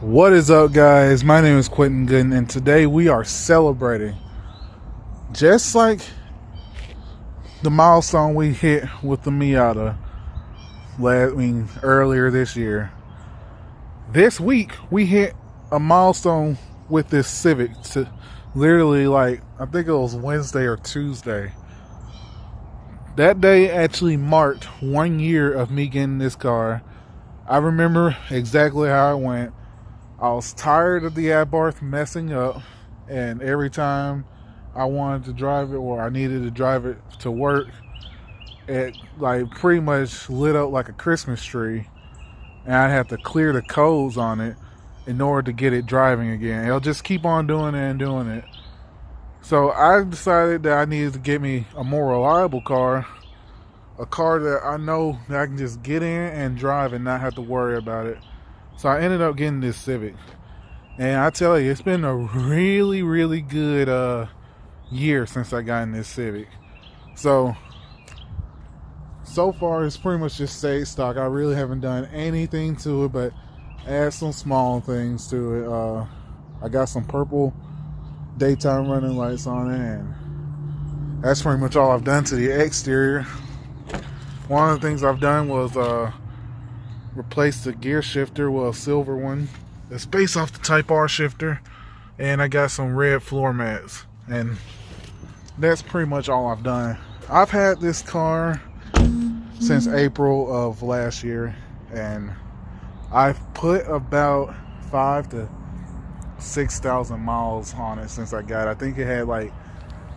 What is up, guys? My name is Quentin Gooden, and today we are celebrating just like the milestone we hit with the Miata earlier this year. This week we hit a milestone with this Civic. Literally, I think it was Wednesday or Tuesday. That day actually marked 1 year of me getting this car. I remember exactly how it went. I was tired of the Abarth messing up, and every time I wanted to drive it or I needed to drive it to work, it pretty much lit up like a Christmas tree, and I'd have to clear the codes on it in order to get it driving again. It'll just keep on doing it and doing it. So I decided that I needed to get me a more reliable car, a car that I know that I can just get in and drive and not have to worry about it. So I ended up getting this Civic. And I tell you, it's been a really, really good year since I got in this Civic. So far it's pretty much just stayed stock. I really haven't done anything to it but add some small things to it. I got some purple daytime running lights on it, and that's pretty much all I've done to the exterior. One of the things I've done was replaced the gear shifter with a silver one. It's based off the Type R shifter, and I got some red floor mats, and that's pretty much all I've done. I've had this car since April of last year, and I've put about 5,000 to 6,000 miles on it since I got it. I think it had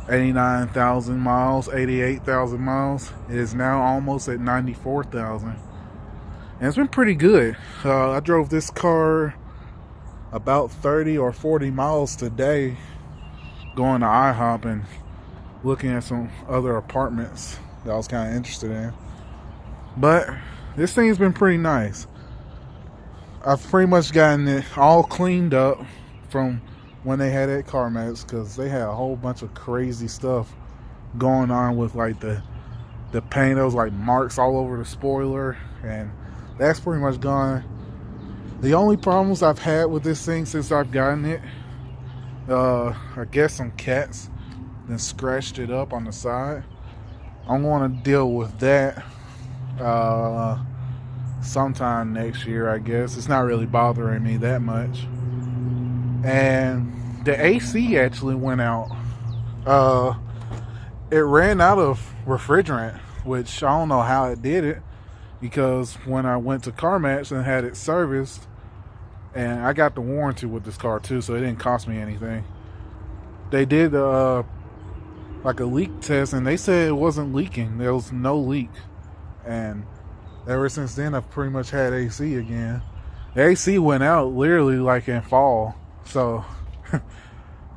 89,000 miles, 88,000 miles. It is now almost at 94,000. And it's been pretty good. I drove this car about 30 or 40 miles today going to IHOP and looking at some other apartments that I was kind of interested in. But this thing's been pretty nice. I've pretty much gotten it all cleaned up from when they had it at CarMax, because they had a whole bunch of crazy stuff going on with the paint. There was marks all over the spoiler, and that's pretty much gone. The only problems I've had with this thing since I've gotten it, I guess some cats then scratched it up on the side. I'm going to deal with that sometime next year, I guess. It's not really bothering me that much. And the AC actually went out. It ran out of refrigerant, which I don't know how it did it, because when I went to CarMax and had it serviced, and I got the warranty with this car too, so it didn't cost me anything. They did a leak test, and they said it wasn't leaking. There was no leak, and ever since then I've pretty much had AC again. The AC went out literally in fall, so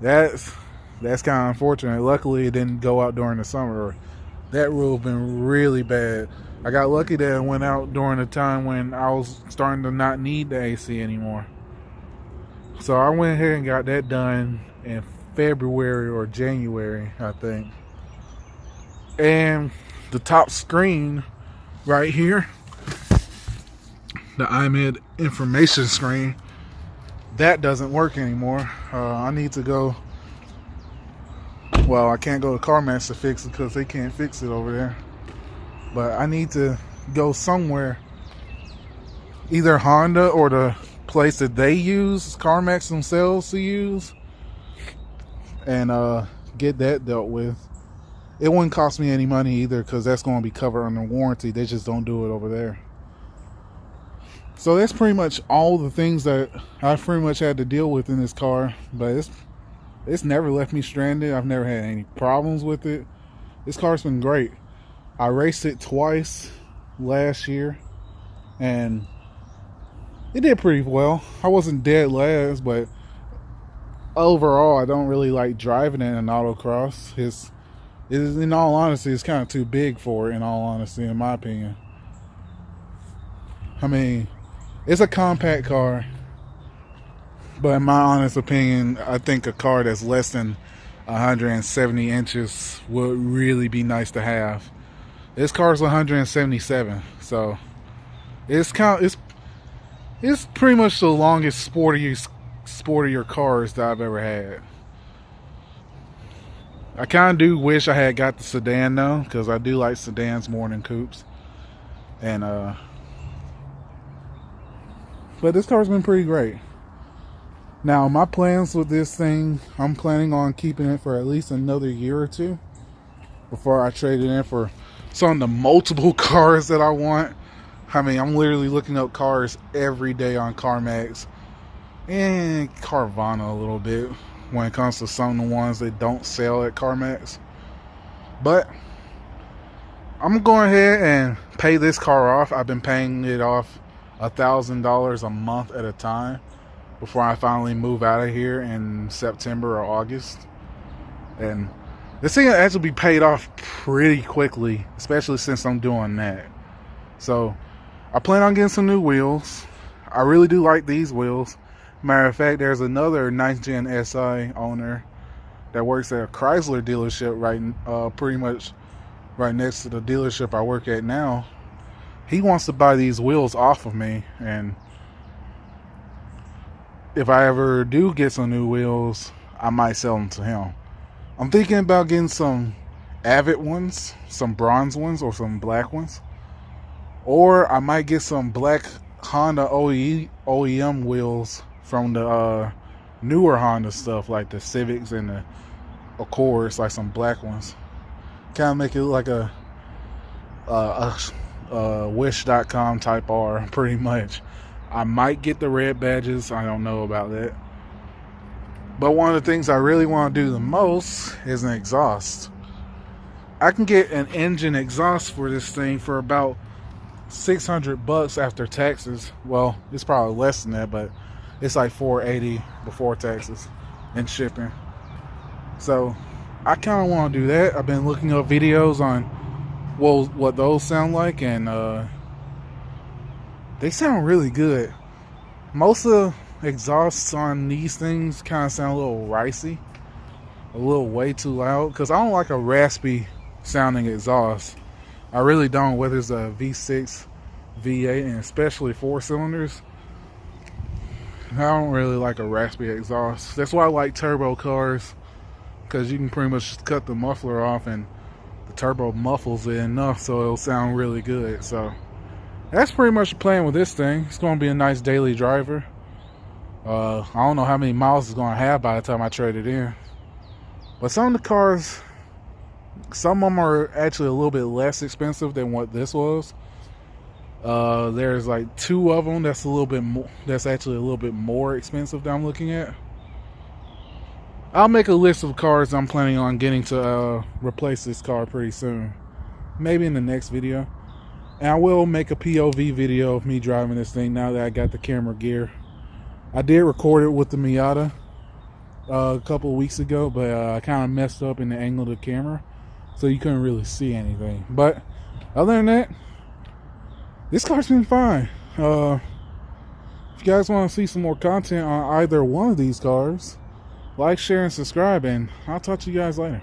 that's kind of unfortunate. Luckily it didn't go out during the summer. That rule has been really bad. I got lucky that it went out during the time when I was starting to not need the AC anymore. So I went ahead and got that done in February or January, I think. And the top screen right here, the iMed information screen, that doesn't work anymore. I need to go. Well, I can't go to CarMax to fix it because they can't fix it over there. But I need to go somewhere, either Honda or the place that they use, CarMax themselves, to use, and get that dealt with. It wouldn't cost me any money either, because that's going to be covered under warranty. They just don't do it over there. So that's pretty much all the things that I pretty much had to deal with in this car. But it's never left me stranded. I've never had any problems with it. This car's been great. I raced it twice last year, and it did pretty well. I wasn't dead last, but overall I don't really like driving it in an autocross. In all honesty, it's kind of too big for it, in all honesty, in my opinion. I mean, it's a compact car, but in my honest opinion, I think a car that's less than 170 inches would really be nice to have. This car's 177, so it's It's pretty much the longest sportier cars that I've ever had. I kind of do wish I had got the sedan though, because I do like sedans more than coupes. And but this car's been pretty great. Now my plans with this thing, I'm planning on keeping it for at least another year or two before I trade it in for some of the multiple cars that I want. I mean, I'm literally looking up cars every day on CarMax and Carvana a little bit when it comes to some of the ones that don't sell at CarMax. But I'm going ahead and pay this car off. I've been paying it off $1,000 a month at a time before I finally move out of here in September or August. And this thing will actually be paid off pretty quickly, especially since I'm doing that. So I plan on getting some new wheels. I really do like these wheels. Matter of fact, there's another 9th Gen Si owner that works at a Chrysler dealership pretty much right next to the dealership I work at now. He wants to buy these wheels off of me, and if I ever do get some new wheels, I might sell them to him. I'm thinking about getting some Avid ones, some bronze ones, or some black ones. Or I might get some black Honda OEM wheels from the newer Honda stuff, like the Civics and the Accords, like some black ones. Kind of make it look like a Wish.com Type R, pretty much. I might get the red badges. I don't know about that. But one of the things I really want to do the most is an exhaust. I can get an engine exhaust for this thing for about $600 after taxes. Well, it's probably less than that, but it's like $480 before taxes and shipping. So I kind of want to do that. I've been looking up videos on what those sound like, and they sound really good. Most of the exhausts on these things kind of sound a little ricey, a little way too loud, because I don't like a raspy sounding exhaust. I really don't, whether it's a V6, V8, and especially 4 cylinders. I don't really like a raspy exhaust. That's why I like turbo cars, because you can pretty much just cut the muffler off and the turbo muffles it enough so it'll sound really good. So that's pretty much the plan with this thing. It's going to be a nice daily driver. I don't know how many miles it's going to have by the time I trade it in. But some of the cars, some of them are actually a little bit less expensive than what this was. There's like 2 of them that's a little bit more, that's actually a little bit more expensive that I'm looking at. I'll make a list of cars I'm planning on getting to replace this car pretty soon. Maybe in the next video. And I will make a POV video of me driving this thing now that I got the camera gear. I did record it with the Miata a couple of weeks ago, but I kind of messed up in the angle of the camera, so you couldn't really see anything. But other than that, this car's been fine. If you guys want to see some more content on either one of these cars, like, share, and subscribe, and I'll talk to you guys later.